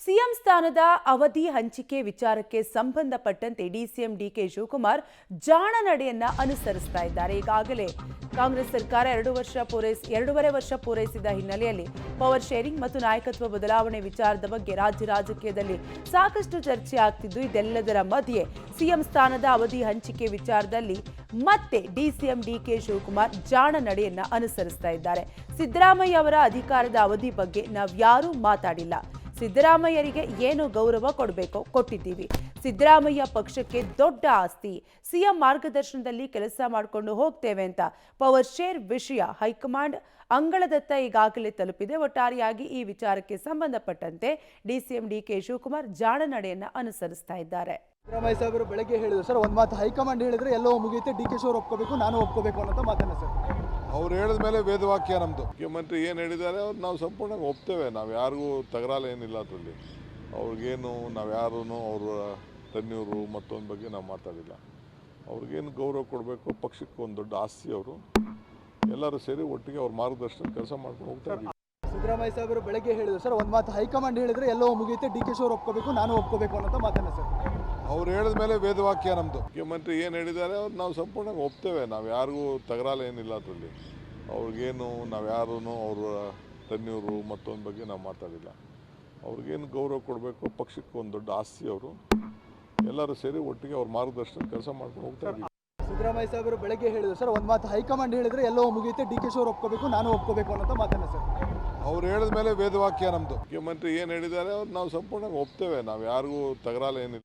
CM ಸ್ಥಾನದ ಅವಧಿ ಹಂಚಿಕೆ ವಿಚಾರಕ್ಕೆ ಸಂಬಂಧಪಟ್ಟಂತೆ ಡಿಸಿಎಂ ಡಿಕೆ ಶಿವಕುಮಾರ್ ಜಾಣ ನಡೆಯನ್ನ ಅನುಸರಿಸ್ತಾ ಇದ್ದಾರೆ. ಈಗಾಗಲೇ ಕಾಂಗ್ರೆಸ್ ಸರ್ಕಾರ 2.5 ವರ್ಷ ಪೂರೈಸಿದ ಹಿನ್ನೆಲೆಯಲ್ಲಿ ಪವರ್ ಶೇರಿಂಗ್ ಮತ್ತು ನಾಯಕತ್ವ ಬದಲಾವಣೆ ವಿಚಾರದ ಬಗ್ಗೆ ರಾಜ್ಯ ರಾಜಕೀಯದಲ್ಲಿ ಸಾಕಷ್ಟು ಚರ್ಚೆ ಆಗ್ತಿದ್ದು, ಇದೆಲ್ಲದರ ಮಧ್ಯೆ ಸಿಎಂ ಸ್ಥಾನದ ಅವಧಿ ಹಂಚಿಕೆ ವಿಚಾರದಲ್ಲಿ ಮತ್ತೆ ಡಿಸಿಎಂ ಡಿಕೆ ಶಿವಕುಮಾರ್ ಜಾಣ ನಡೆಯನ್ನ ಅನುಸರಿಸ್ತಾ ಇದ್ದಾರೆ. ಸಿದ್ದರಾಮಯ್ಯ ಅವರ ಅಧಿಕಾರದ ಅವಧಿ ಬಗ್ಗೆ ನಾವ್ಯಾರೂ ಮಾತಾಡಿಲ್ಲ. ಸಿದ್ದರಾಮಯ್ಯರಿಗೆ ಏನು ಗೌರವ ಕೊಡಬೇಕೋ ಕೊಟ್ಟಿದ್ದೀವಿ. ಸಿದ್ದರಾಮಯ್ಯ ಪಕ್ಷಕ್ಕೆ ದೊಡ್ಡ ಆಸ್ತಿ. ಸಿಎಂ ಮಾರ್ಗದರ್ಶನದಲ್ಲಿ ಕೆಲಸ ಮಾಡಿಕೊಂಡು ಹೋಗ್ತೇವೆ ಅಂತ ಪವರ್ ಶೇರ್ ವಿಷಯ ಹೈಕಮಾಂಡ್ ಅಂಗಳದತ್ತ ಈಗಾಗಲೇ ತಲುಪಿದೆ. ಒಟ್ಟಾರೆಯಾಗಿ ಈ ವಿಚಾರಕ್ಕೆ ಸಂಬಂಧಪಟ್ಟಂತೆ ಡಿಸಿಎಂ ಡಿಕೆ ಶಿವಕುಮಾರ್ ಜಾಣ ನಡೆಯನ್ನ ಅನುಸರಿಸ್ತಾ ಇದ್ದಾರೆ. ಸಿದ್ದರಾಮಯ್ಯ ಸಾಹೇಬರು ಬೆಳಗ್ಗೆ ಹೇಳಿದ್ರು ಸರ್, ಒಂದು ಮಾತು ಹೈಕಮಾಂಡ್ ಹೇಳಿದ್ರೆ ಎಲ್ಲೋ ಮುಗಿಯುತ್ತೆ, ಡಿ ಕೆ ಶಿ ಅವರು ಒಪ್ಕೋಬೇಕು, ನಾನು ಒಪ್ಕೋಬೇಕು ಅನ್ನೋ ಮಾತನ್ನ ಸರ್. ಅವ್ರು ಹೇಳಿದ ಮೇಲೆ ವೇದವಾಕ್ಯ ನಮ್ಮದು. ಮುಖ್ಯಮಂತ್ರಿ ಏನು ಹೇಳಿದ್ದಾರೆ ಅವ್ರು ನಾವು ಸಂಪೂರ್ಣವಾಗಿ ಒಪ್ತೇವೆ. ನಾವು ಯಾರಿಗೂ ತಗರಾಲ ಏನಿಲ್ಲ ಅದರಲ್ಲಿ. ಅವ್ರಿಗೇನು ನಾವು ಯಾರೂ ಅವ್ರ ತನ್ನೂರು ಮತ್ತೊಂದು ಬಗ್ಗೆ ನಾವು ಮಾತಾಡಿಲ್ಲ. ಅವ್ರಿಗೇನು ಗೌರವ ಕೊಡಬೇಕು, ಪಕ್ಷಕ್ಕೆ ಒಂದು ದೊಡ್ಡ ಆಸ್ತಿ. ಅವರು ಎಲ್ಲರೂ ಸೇರಿ ಒಟ್ಟಿಗೆ ಅವ್ರ ಮಾರ್ಗದರ್ಶನ ಕೆಲಸ ಮಾಡ್ಕೊಂಡು ಹೋಗ್ತಾ ಇದ್ದೀವಿ. ಸಿದ್ದರಾಮಯ್ಯ ಸಾಹೇಬರು ಬೆಳಗ್ಗೆ ಹೇಳಿದ್ರು ಸರ್, ಒಂದು ಮಾತು ಹೈಕಮಾಂಡ್ ಹೇಳಿದ್ರೆ ಎಲ್ಲೋ ಮುಗಿಯುತ್ತೆ, ಡಿ ಕೆ ಶಿ ಅವರು ಒಪ್ಕೋಬೇಕು, ನಾನು ಒಪ್ಕೋಬೇಕು ಅನ್ನೋ ಮಾತನ್ನ ಸರ್. ಅವ್ರು ಹೇಳಿದ ಮೇಲೆ ವೇದವಾಕ್ಯ ನಮ್ಮದು. ಮುಖ್ಯಮಂತ್ರಿ ಏನು ಹೇಳಿದ್ದಾರೆ ಅವ್ರು ನಾವು ಸಂಪೂರ್ಣವಾಗಿ ಒಪ್ತೇವೆ. ನಾವು ಯಾರಿಗೂ ತಗರಾಲ ಏನಿಲ್ಲ ಅದರಲ್ಲಿ. ಅವ್ರಿಗೇನು ನಾವು ಯಾರೂ ಅವ್ರ ತನ್ನೂರು ಮತ್ತೊಂದು ಬಗ್ಗೆ ನಾವು ಮಾತಾಡಿಲ್ಲ. ಅವ್ರಿಗೇನು ಗೌರವ ಕೊಡಬೇಕು, ಪಕ್ಷಕ್ಕೆ ಒಂದು ದೊಡ್ಡ ಆಸ್ತಿ. ಅವರು ಎಲ್ಲರೂ ಸೇರಿ ಒಟ್ಟಿಗೆ ಅವ್ರ ಮಾರ್ಗದರ್ಶನ ಕೆಲಸ ಮಾಡ್ಕೊಂಡು ಹೋಗ್ತಾ ಇದ್ದೀವಿ. ಸಿದ್ದರಾಮಯ್ಯ ಸಾಹೇಬರು ಬೆಳಗ್ಗೆ ಹೇಳಿದ್ರು ಸರ್, ಒಂದು ಮಾತು ಹೈಕಮಾಂಡ್ ಹೇಳಿದ್ರೆ ಎಲ್ಲೋ ಮುಗಿಯುತ್ತೆ, ಡಿ ಕೆ ಶಿ ಅವರು ಒಪ್ಕೋಬೇಕು, ನಾನು ಒಪ್ಕೋಬೇಕು ಅನ್ನೋ ಮಾತನ್ನ ಸರ್. ಅವ್ರು ಹೇಳಿದ ಮೇಲೆ ವೇದವಾಕ್ಯ ನಮ್ಮದು. ಮುಖ್ಯಮಂತ್ರಿ ಏನು ಹೇಳಿದ್ದಾರೆ ಅವ್ರು ನಾವು ಸಂಪೂರ್ಣವಾಗಿ ಒಪ್ತೇವೆ. ನಾವು ಯಾರಿಗೂ ತಗರಾಲ ಏನಿಲ್ಲ.